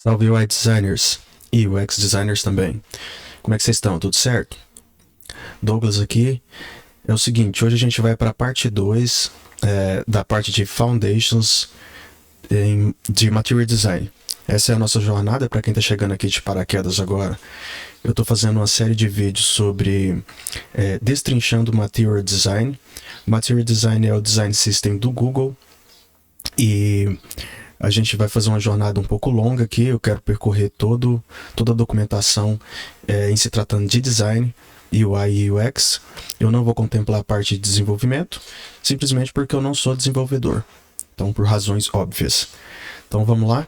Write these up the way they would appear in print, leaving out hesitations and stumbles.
Salve UI Designers e UX Designers também. Como é que vocês estão? Tudo certo? Douglas aqui. É o seguinte, hoje a gente vai para a parte 2 da parte de Foundations de Material Design. Essa é a nossa jornada para quem está chegando aqui de paraquedas agora. Eu estou fazendo uma série de vídeos sobre destrinchando Material Design. Material Design é o design system do Google e a gente vai fazer uma jornada um pouco longa aqui. Eu quero percorrer toda a documentação em se tratando de design, UI e UX. Eu não vou contemplar a parte de desenvolvimento, simplesmente porque eu não sou desenvolvedor. Então, por razões óbvias. Então, vamos lá.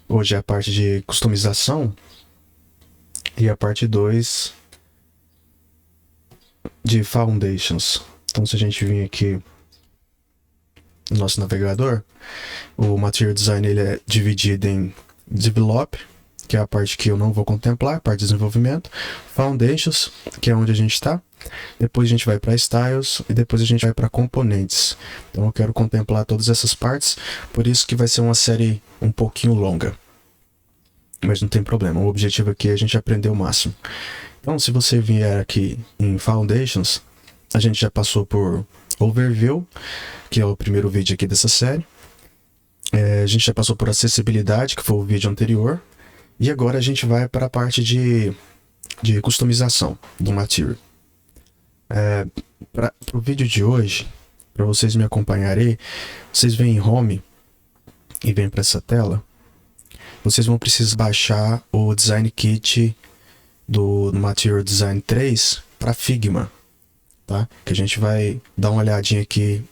Hoje é a parte de customização e a parte 2 de Foundations. Então, se a gente vir aqui no nosso navegador, o Material Design ele é dividido em Develop, que é a parte que eu não vou contemplar, a parte de desenvolvimento, Foundations, que é onde a gente está, depois a gente vai para Styles e depois a gente vai para Components. Então eu quero contemplar todas essas partes, por isso que vai ser uma série um pouquinho longa. Mas não tem problema, o objetivo aqui é a gente aprender o máximo. Então se você vier aqui em Foundations, a gente já passou por Overview, que é o primeiro vídeo aqui dessa série. A gente já passou por acessibilidade, que foi o vídeo anterior. E agora a gente vai para a parte de customização do material. Para o vídeo de hoje, para vocês me acompanharem, vocês vêm em Home e vêm para essa tela. Vocês vão precisar baixar o Design Kit do Material Design 3 para Figma. Tá? Que a gente vai dar uma olhadinha aqui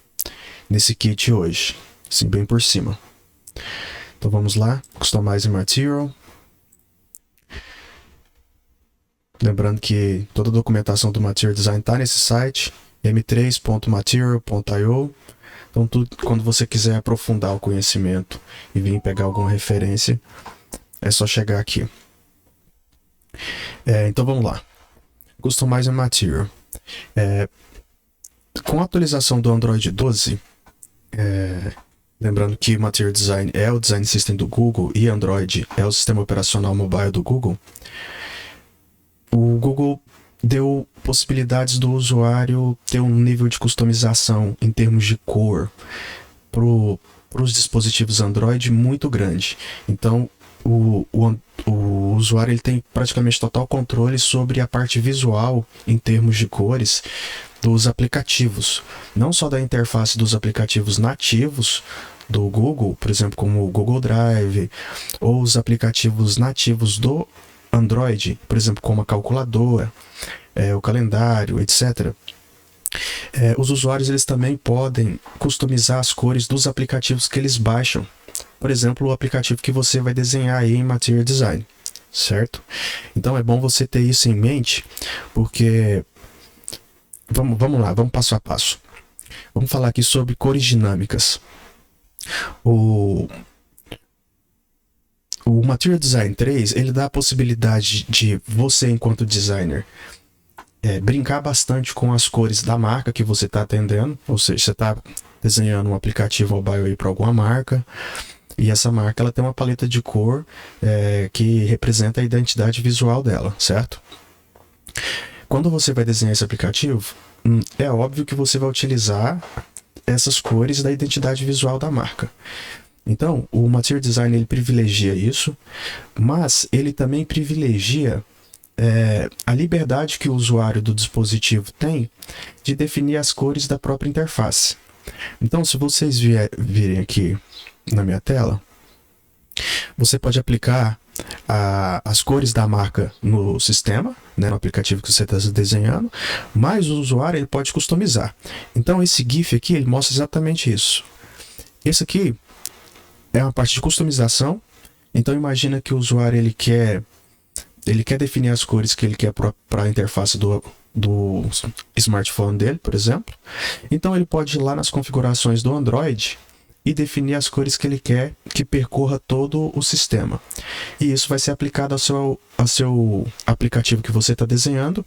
nesse kit hoje, assim bem por cima. Então vamos lá, Customize Material. Lembrando que toda a documentação do Material Design está nesse site, m3.material.io. Então tudo, quando você quiser aprofundar o conhecimento e vir pegar alguma referência, é só chegar aqui. Então vamos lá, Customize Material. Com a atualização do Android 12, lembrando que Material Design é o design system do Google e Android é o sistema operacional mobile do Google, o Google deu possibilidades do usuário ter um nível de customização em termos de cor para os dispositivos Android muito grande. Então o usuário ele tem praticamente total controle sobre a parte visual em termos de cores dos aplicativos, não só da interface dos aplicativos nativos do Google, por exemplo, como o Google Drive, ou os aplicativos nativos do Android, por exemplo, como a calculadora, o calendário, etc. Os usuários eles também podem customizar as cores dos aplicativos que eles baixam. Por exemplo, o aplicativo que você vai desenhar aí em Material Design, certo? Então é bom você ter isso em mente, porque vamos lá, vamos passo a passo. Vamos falar aqui sobre cores dinâmicas. O Material Design 3, ele dá a possibilidade de você, enquanto designer, brincar bastante com as cores da marca que você está atendendo, ou seja, você está desenhando um aplicativo mobile para alguma marca, e essa marca ela tem uma paleta de cor que representa a identidade visual dela, certo? Quando você vai desenhar esse aplicativo, é óbvio que você vai utilizar essas cores da identidade visual da marca. Então, o Material Design ele privilegia isso, mas ele também privilegia a liberdade que o usuário do dispositivo tem de definir as cores da própria interface. Então, se vocês virem aqui na minha tela, você pode aplicar as cores da marca no sistema, né, no aplicativo que você está desenhando, mas o usuário ele pode customizar. Então esse GIF aqui ele mostra exatamente isso. Esse aqui é uma parte de customização. Então imagina que o usuário ele quer definir as cores que ele quer para a interface do smartphone dele, por exemplo. Então ele pode ir lá nas configurações do Android e definir as cores que ele quer que percorra todo o sistema. E isso vai ser aplicado ao seu aplicativo que você está desenhando,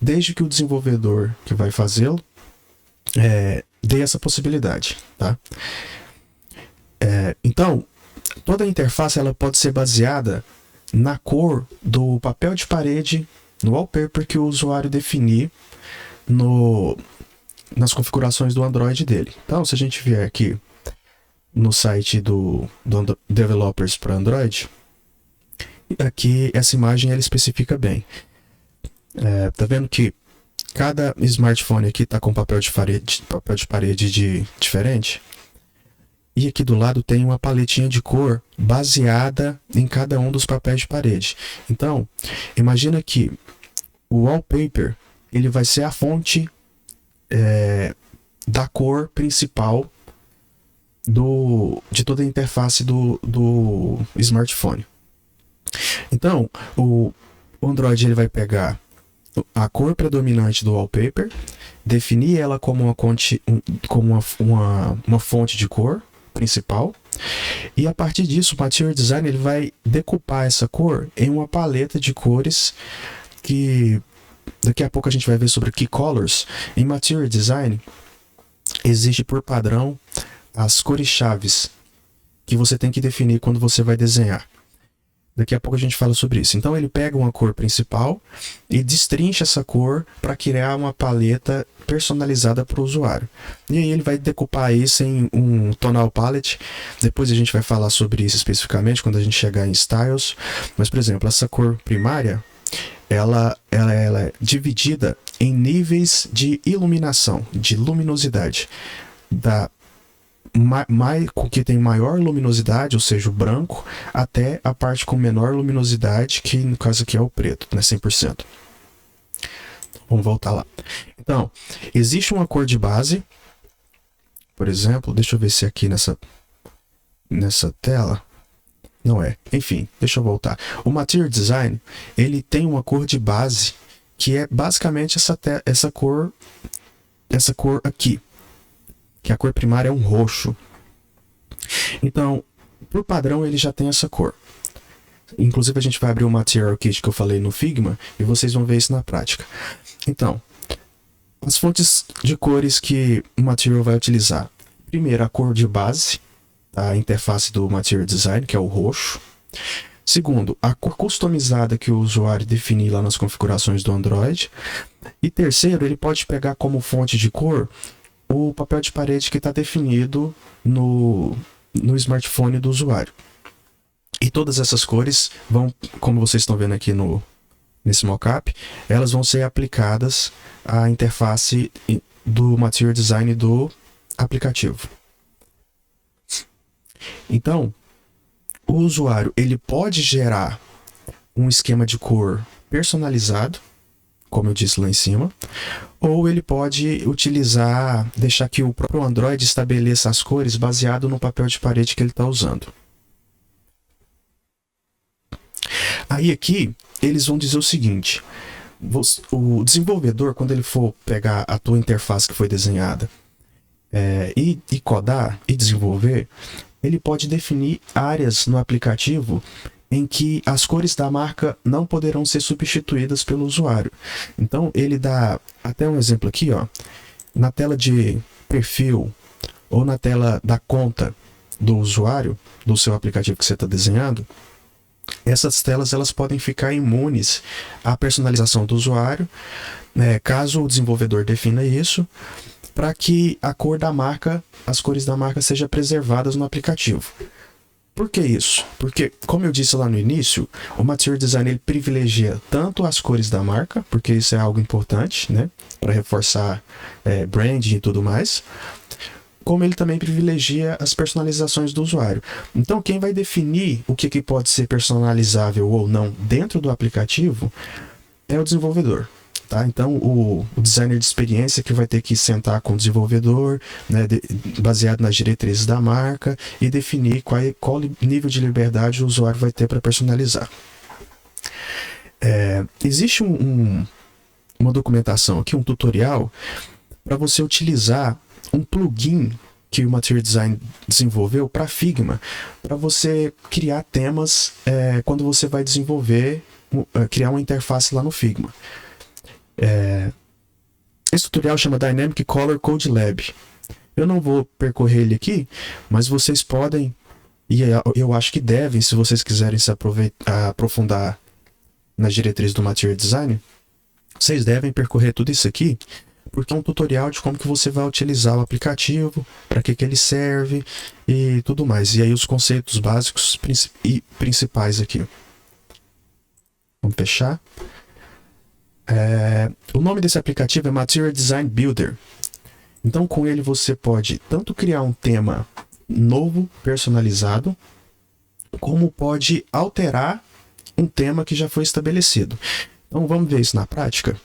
desde que o desenvolvedor que vai fazê-lo dê essa possibilidade, tá? Então, toda a interface ela pode ser baseada na cor do papel de parede, no wallpaper que o usuário definir nas configurações do Android dele. Então, se a gente vier aqui no site do Developers para Android, aqui essa imagem ela especifica bem. Tá vendo que cada smartphone aqui está com papel de parede diferente? E aqui do lado tem uma paletinha de cor baseada em cada um dos papéis de parede. Então, imagina que o wallpaper ele vai ser a fonte da cor principal de toda a interface do smartphone. Então, o Android ele vai pegar a cor predominante do wallpaper, definir ela como uma fonte de cor principal, e a partir disso o Material Design ele vai decupar essa cor em uma paleta de cores que daqui a pouco a gente vai ver sobre Key Colors. Em Material Design existe por padrão as cores chaves que você tem que definir quando você vai desenhar. Daqui a pouco a gente fala sobre isso. Então ele pega uma cor principal e destrincha essa cor para criar uma paleta personalizada para o usuário. E aí ele vai decupar isso em um tonal palette. Depois a gente vai falar sobre isso especificamente quando a gente chegar em styles. Mas, por exemplo, essa cor primária, ela é dividida em níveis de iluminação, de luminosidade. Que tem maior luminosidade, ou seja, o branco, até a parte com menor luminosidade, que no caso aqui é o preto, né, 100%. Vamos voltar lá. Então, existe uma cor de base, por exemplo, deixa eu ver se aqui nessa tela, não é. Enfim, deixa eu voltar. O Material Design, ele tem uma cor de base, que é basicamente essa cor aqui. Que a cor primária é um roxo. Então, por padrão, ele já tem essa cor. Inclusive, a gente vai abrir o Material Kit que eu falei no Figma e vocês vão ver isso na prática. Então, as fontes de cores que o Material vai utilizar. Primeiro, a cor de base, a interface do Material Design, que é o roxo. Segundo, a cor customizada que o usuário definir lá nas configurações do Android. E terceiro, ele pode pegar como fonte de cor o papel de parede que está definido no smartphone do usuário. E todas essas cores vão, como vocês estão vendo aqui nesse mockup, elas vão ser aplicadas à interface do Material Design do aplicativo. Então, o usuário ele pode gerar um esquema de cor personalizado, como eu disse lá em cima, ou ele pode deixar que o próprio Android estabeleça as cores baseado no papel de parede que ele está usando. Aí aqui, eles vão dizer o seguinte, o desenvolvedor, quando ele for pegar a tua interface que foi desenhada e codar e desenvolver, ele pode definir áreas no aplicativo em que as cores da marca não poderão ser substituídas pelo usuário. Então, ele dá até um exemplo aqui, ó, na tela de perfil ou na tela da conta do usuário, do seu aplicativo que você está desenhando, essas telas elas podem ficar imunes à personalização do usuário, caso o desenvolvedor defina isso, para que a cor da marca, as cores da marca sejam preservadas no aplicativo. Por que isso? Porque, como eu disse lá no início, o Material Design ele privilegia tanto as cores da marca, porque isso é algo importante, né, para reforçar branding e tudo mais, como ele também privilegia as personalizações do usuário. Então, quem vai definir o que pode ser personalizável ou não dentro do aplicativo é o desenvolvedor. Tá? Então, o designer de experiência que vai ter que sentar com o desenvolvedor, né, baseado nas diretrizes da marca, e definir qual nível de liberdade o usuário vai ter para personalizar. Existe uma documentação aqui, um tutorial, para você utilizar um plugin que o Material Design desenvolveu para Figma, para você criar temas quando você vai criar uma interface lá no Figma. Esse tutorial chama Dynamic Color Code Lab. Eu não vou percorrer ele aqui, mas vocês podem, e eu acho que devem, se vocês quiserem se aprofundar nas diretrizes do Material Design, vocês devem percorrer tudo isso aqui, porque é um tutorial de como que você vai utilizar o aplicativo, para que ele serve e tudo mais. E aí os conceitos básicos e principais aqui. Vamos fechar. O nome desse aplicativo é Material Design Builder. Então com ele você pode tanto criar um tema novo, personalizado, como pode alterar um tema que já foi estabelecido. Então vamos ver isso na prática.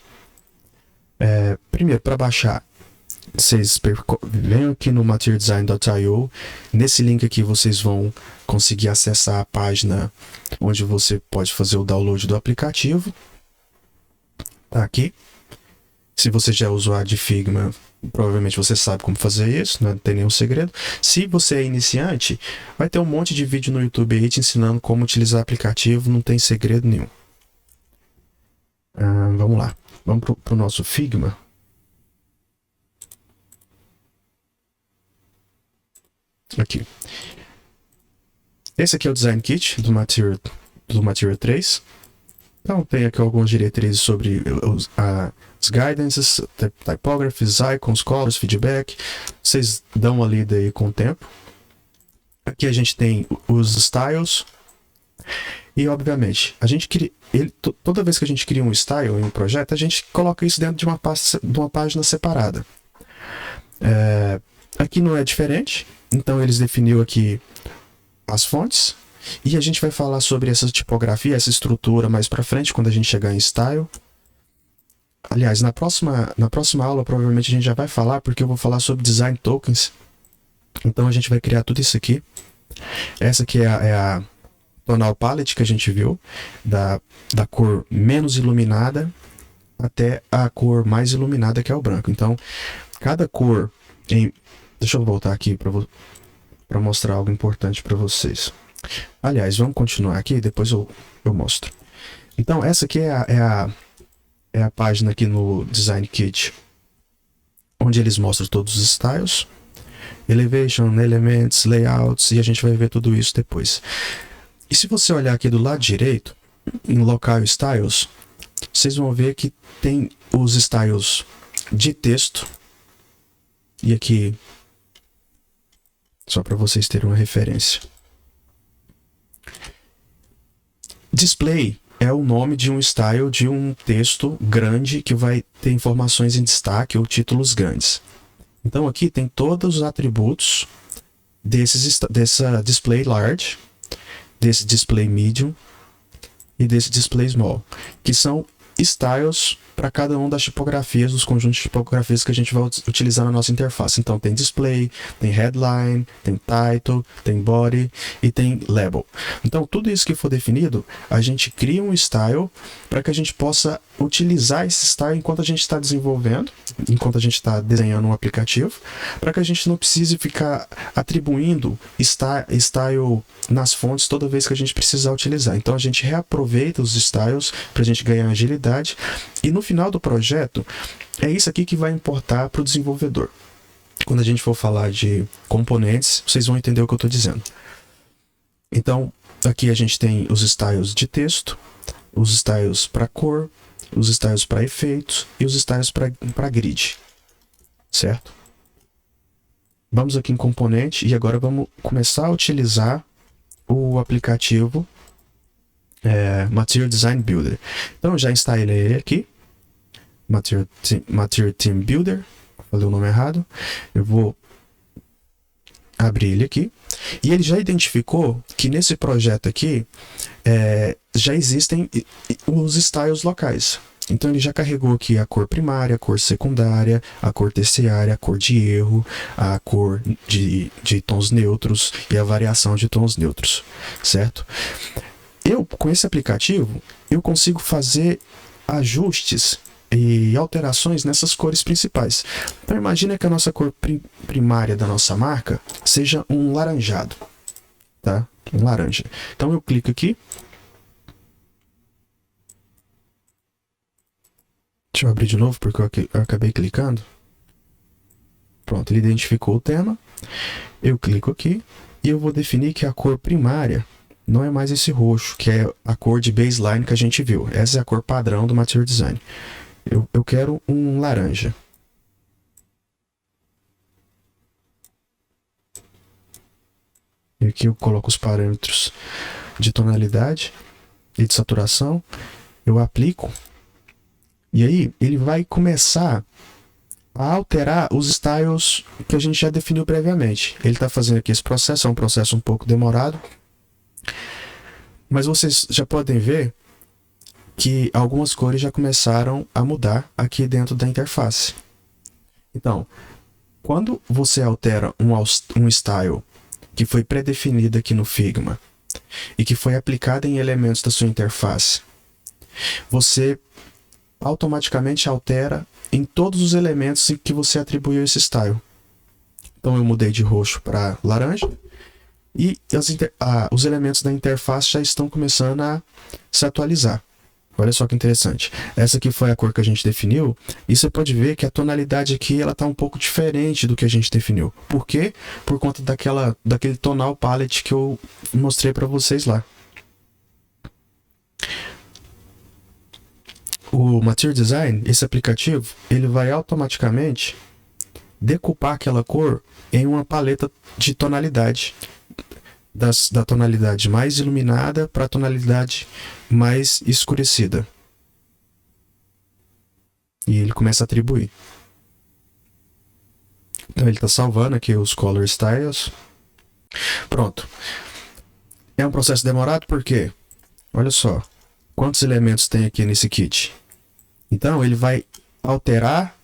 Primeiro, para baixar, vocês venham aqui no materialdesign.io. Nesse link aqui vocês vão conseguir acessar a página onde você pode fazer o download do aplicativo. Tá aqui. Se você já é usuário de Figma, provavelmente você sabe como fazer isso, não tem nenhum segredo. Se você é iniciante, vai ter um monte de vídeo no YouTube aí te ensinando como utilizar o aplicativo, não tem segredo nenhum. Vamos lá. Vamos para o nosso Figma. Aqui. Esse aqui é o Design Kit do Material 3. Então tem aqui algumas diretrizes sobre os guidances, typographies, icons, colors, feedback. Vocês dão uma lida aí com o tempo. Aqui a gente tem os styles. E obviamente, a gente cria, toda vez que a gente cria um style em um projeto, a gente coloca isso dentro de uma página separada. Aqui não é diferente. Então eles definiram aqui as fontes. E a gente vai falar sobre essa tipografia, essa estrutura mais para frente, quando a gente chegar em style. Aliás, na próxima aula provavelmente a gente já vai falar, porque eu vou falar sobre design tokens. Então a gente vai criar tudo isso aqui. Essa aqui é a tonal palette que a gente viu, da cor menos iluminada até a cor mais iluminada, que é o branco. Então, cada cor... Deixa eu voltar aqui para mostrar algo importante para vocês. Aliás, vamos continuar aqui, depois eu mostro. Então, essa aqui é a página aqui no Design Kit, onde eles mostram todos os styles, Elevation, Elements, Layouts, e a gente vai ver tudo isso depois. E se você olhar aqui do lado direito, em Local Styles, vocês vão ver que tem os styles de texto, e aqui, só para vocês terem uma referência. Display é o nome de um style de um texto grande que vai ter informações em destaque ou títulos grandes. Então aqui tem todos os atributos dessa display large, desse display medium e desse display small, que são styles para cada uma das tipografias, dos conjuntos de tipografias que a gente vai utilizar na nossa interface. Então tem display, tem headline, tem title, tem body e tem label. Então tudo isso que for definido, a gente cria um style para que a gente possa utilizar esse style enquanto a gente está desenvolvendo, enquanto a gente está desenhando um aplicativo, para que a gente não precise ficar atribuindo style nas fontes toda vez que a gente precisar utilizar. Então a gente reaproveita os styles para a gente ganhar agilidade, e no final do projeto é isso aqui que vai importar para o desenvolvedor. Quando a gente for falar de componentes, vocês vão entender o que eu estou dizendo. Então aqui a gente tem os styles de texto, os styles para cor, os styles para efeitos e os styles para grid, certo? Vamos aqui em componente e agora vamos começar a utilizar o aplicativo Material Design Builder. Então eu já instalei ele aqui, Material Team Builder, falei o nome errado. Eu vou abrir ele aqui e ele já identificou que nesse projeto aqui já existem os styles locais. Então ele já carregou aqui a cor primária, a cor secundária, a cor terciária, a cor de erro, a cor de tons neutros e a variação de tons neutros, certo? Com esse aplicativo, eu consigo fazer ajustes e alterações nessas cores principais. Então imagina que a nossa cor primária da nossa marca seja um laranjado, tá? Um laranja. Então eu clico aqui. Deixa eu abrir de novo porque eu acabei clicando. Pronto, ele identificou o tema. Eu clico aqui e eu vou definir que a cor primária não é mais esse roxo, que é a cor de baseline que a gente viu. Essa é a cor padrão do Material Design. Eu quero um laranja. E aqui eu coloco os parâmetros de tonalidade e de saturação. Eu aplico. E aí ele vai começar a alterar os styles que a gente já definiu previamente. Ele está fazendo aqui esse processo, é um processo um pouco demorado. Mas vocês já podem ver que algumas cores já começaram a mudar aqui dentro da interface. Então, quando você altera um style que foi pré-definido aqui no Figma e que foi aplicado em elementos da sua interface, você automaticamente altera em todos os elementos em que você atribuiu esse style. Então eu mudei de roxo para laranja e os elementos da interface já estão começando a se atualizar. Olha só que interessante. Essa aqui foi a cor que a gente definiu e você pode ver que a tonalidade aqui ela está um pouco diferente do que a gente definiu. Por quê? Por conta daquele tonal palette que eu mostrei para vocês lá. O Material Design, esse aplicativo, ele vai automaticamente decupar aquela cor em uma paleta de tonalidade. Da tonalidade mais iluminada para a tonalidade mais escurecida. E ele começa a atribuir. Então ele está salvando aqui os Color Styles. Pronto. É um processo demorado porque, olha só, quantos elementos tem aqui nesse kit. Então ele vai alterar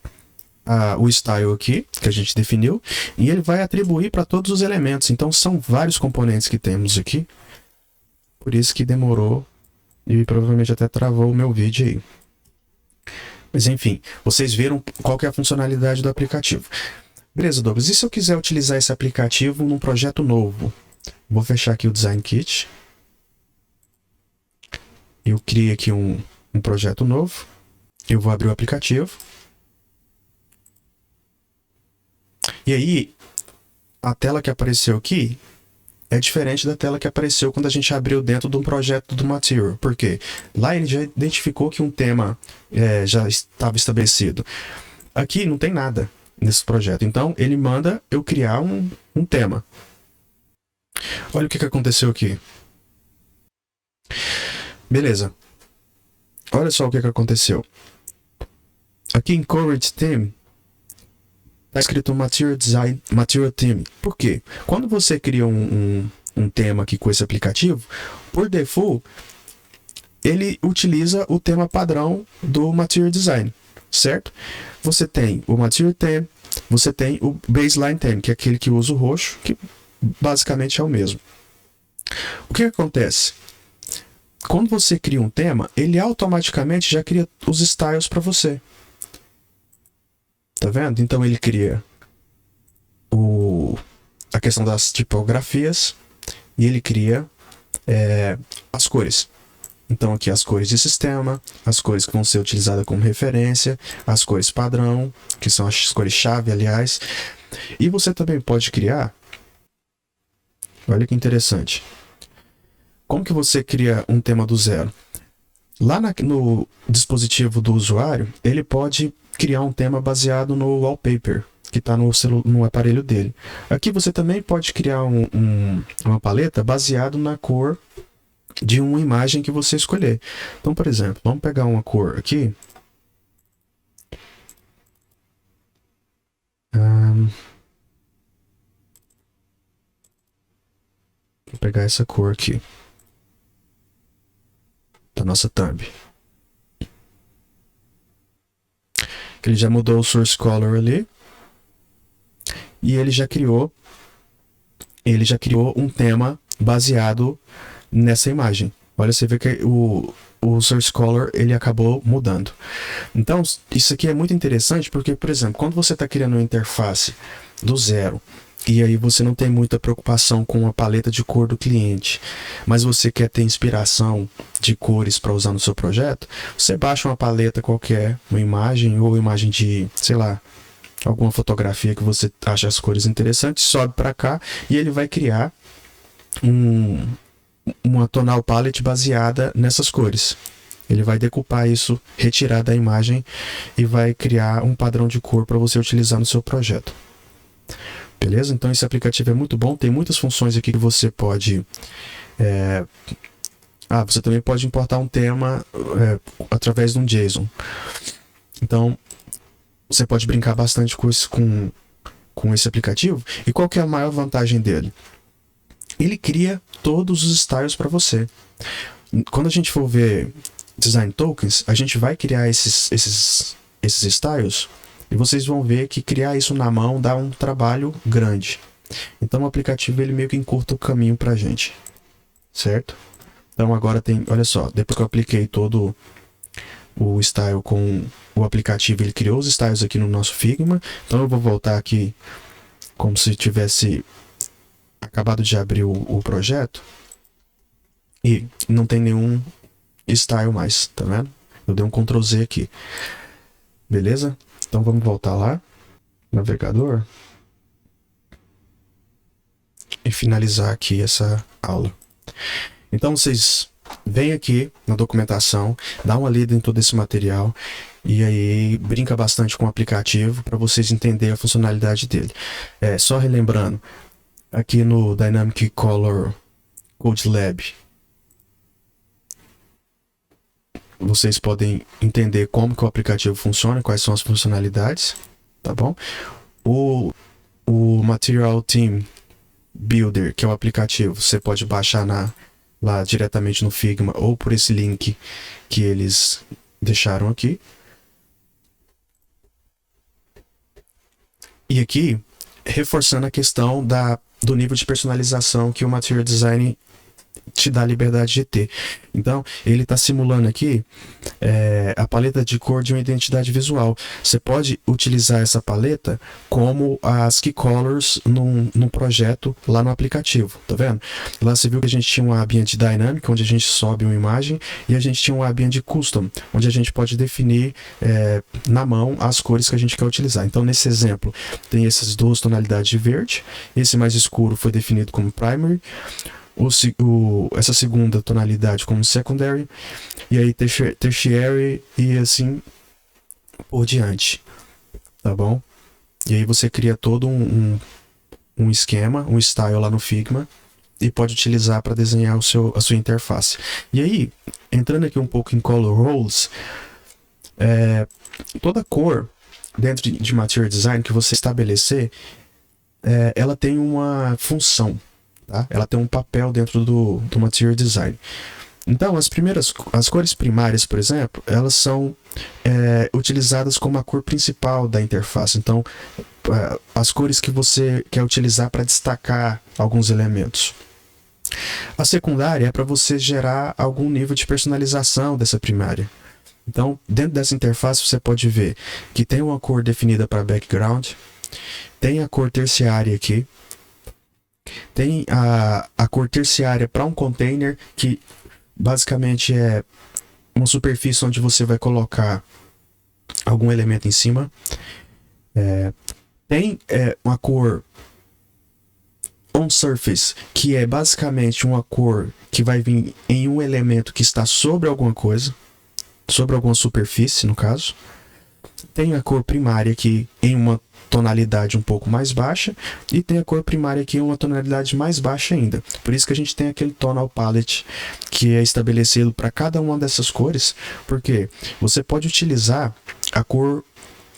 o style aqui, que a gente definiu, e ele vai atribuir para todos os elementos. Então são vários componentes que temos aqui. Por isso que demorou e provavelmente até travou o meu vídeo aí. Mas enfim, vocês viram qual que é a funcionalidade do aplicativo. Beleza, Douglas, e se eu quiser utilizar esse aplicativo num projeto novo? Vou fechar aqui o Design Kit. Eu criei aqui um projeto novo. Eu vou abrir o aplicativo. E aí, a tela que apareceu aqui é diferente da tela que apareceu quando a gente abriu dentro de um projeto do Material. Por quê? Lá ele já identificou que um tema já estava estabelecido. Aqui não tem nada nesse projeto. Então, ele manda eu criar um tema. Olha o que aconteceu aqui. Beleza. Olha só o que aconteceu. Aqui em Current Theme, está escrito Material Design, Material Theme. Por quê? Quando você cria um tema aqui com esse aplicativo, por default, ele utiliza o tema padrão do Material Design, certo? Você tem o Material Theme, você tem o Baseline Theme, que é aquele que usa o roxo, que basicamente é o mesmo. O que acontece? Quando você cria um tema, ele automaticamente já cria os styles para você. Tá vendo? Então ele cria a questão das tipografias e ele cria as cores. Então aqui as cores de sistema, as cores que vão ser utilizadas como referência, as cores padrão, que são as cores-chave, aliás. E você também pode criar, olha que interessante, como que você cria um tema do zero? Lá no dispositivo do usuário, ele pode criar um tema baseado no wallpaper, que está no aparelho dele. Aqui você também pode criar uma paleta baseado na cor de uma imagem que você escolher. Então, por exemplo, vamos pegar uma cor aqui. Vou pegar essa cor aqui da nossa thumb. Ele já mudou o source color ali e ele já criou um tema baseado nessa imagem. Olha, você vê que o source color ele acabou mudando. Então isso aqui é muito interessante porque, por exemplo, quando você está criando uma interface do zero e aí você não tem muita preocupação com a paleta de cor do cliente, mas você quer ter inspiração de cores para usar no seu projeto, você baixa uma paleta qualquer, uma imagem ou imagem de, sei lá, alguma fotografia que você acha as cores interessantes, sobe para cá e ele vai criar uma tonal palette baseada nessas cores. Ele vai decupar isso, retirar da imagem e vai criar um padrão de cor para você utilizar no seu projeto. Beleza? Então esse aplicativo é muito bom, tem muitas funções aqui que você pode... você também pode importar um tema através de um JSON. Então, você pode brincar bastante com esse aplicativo. E qual que é a maior vantagem dele? Ele cria todos os styles para você. Quando a gente for ver Design Tokens, a gente vai criar esses styles e vocês vão ver que criar isso na mão dá um trabalho grande. Então o aplicativo ele meio que encurta o caminho para a gente, certo? Então agora tem, olha só, depois que eu apliquei todo o style com o aplicativo, ele criou os styles aqui no nosso Figma. Então eu vou voltar aqui como se tivesse acabado de abrir o projeto e não tem nenhum style mais, tá vendo? Eu dei um Ctrl Z aqui. Beleza? Então vamos voltar lá, navegador, e finalizar aqui essa aula. Então vocês vêm aqui na documentação, dá uma lida em todo esse material e aí brinca bastante com o aplicativo para vocês entenderem a funcionalidade dele. Só relembrando, aqui no Dynamic Color Code Lab, vocês podem entender como que o aplicativo funciona, quais são as funcionalidades, tá bom? O Material Theme Builder, que é o aplicativo, você pode baixar lá diretamente no Figma ou por esse link que eles deixaram aqui. E aqui, reforçando a questão do nível de personalização que o Material Design te dá a liberdade de ter. Então, ele está simulando aqui a paleta de cor de uma identidade visual. Você pode utilizar essa paleta como as Key Colors num projeto lá no aplicativo, tá vendo? Lá você viu que a gente tinha uma abinha de Dynamic, onde a gente sobe uma imagem, e a gente tinha uma abinha de Custom, onde a gente pode definir na mão as cores que a gente quer utilizar. Então, nesse exemplo, tem essas duas tonalidades de verde. Esse mais escuro foi definido como Primary, essa segunda tonalidade como secondary, e aí tertiary e assim por diante, tá bom? E aí você cria todo um esquema, um style lá no Figma e pode utilizar para desenhar a sua interface. E aí, entrando aqui um pouco em Color Roles, toda cor dentro de Material Design que você estabelecer, ela tem uma função. Tá? Ela tem um papel dentro do Material Design. Então, as cores primárias, por exemplo, elas são utilizadas como a cor principal da interface. Então, as cores que você quer utilizar para destacar alguns elementos. A secundária é para você gerar algum nível de personalização dessa primária. Então, dentro dessa interface, você pode ver que tem uma cor definida para background, tem a cor terciária aqui, tem a cor terciária para um container, que basicamente é uma superfície onde você vai colocar algum elemento em cima. Tem uma cor on surface, que é basicamente uma cor que vai vir em um elemento que está sobre alguma coisa, sobre alguma superfície, no caso. Tem a cor primária aqui em uma tonalidade um pouco mais baixa, e tem a cor primária aqui em uma tonalidade mais baixa ainda. Por isso que a gente tem aquele tonal palette que é estabelecido para cada uma dessas cores, porque você pode utilizar a cor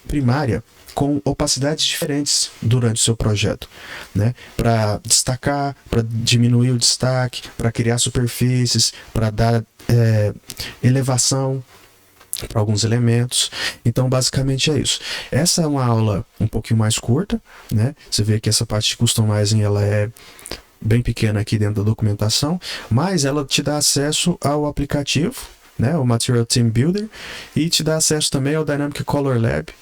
primária com opacidades diferentes durante o seu projeto, né? Para destacar, para diminuir o destaque, para criar superfícies, para dar elevação para alguns elementos. Então basicamente é isso. Essa é uma aula um pouquinho mais curta, né? Você vê que essa parte de customizing ela é bem pequena aqui dentro da documentação, mas ela te dá acesso ao aplicativo, né? O Material Theme Builder, e te dá acesso também ao Dynamic Color Lab,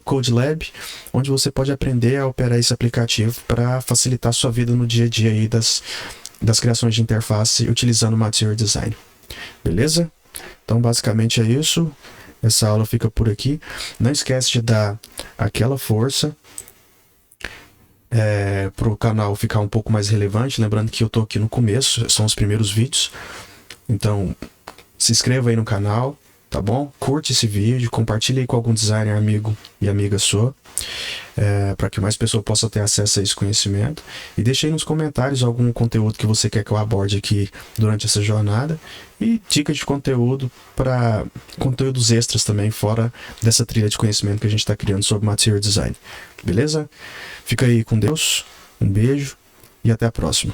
Code Lab, onde você pode aprender a operar esse aplicativo para facilitar a sua vida no dia a dia aí das criações de interface utilizando o Material Design. Beleza? Então basicamente é isso. essa aula fica por aqui. Não esquece de dar aquela força para o canal ficar um pouco mais relevante. Lembrando que eu tô aqui no começo, são os primeiros vídeos. Então, se inscreva aí no canal, tá bom? Curte esse vídeo, compartilhe aí com algum designer amigo e amiga sua, para que mais pessoas possam ter acesso a esse conhecimento. E deixe aí nos comentários algum conteúdo que você quer que eu aborde aqui durante essa jornada. E dicas de conteúdo para conteúdos extras também, fora dessa trilha de conhecimento que a gente está criando sobre Material Design. Beleza? Fica aí com Deus, um beijo e até a próxima.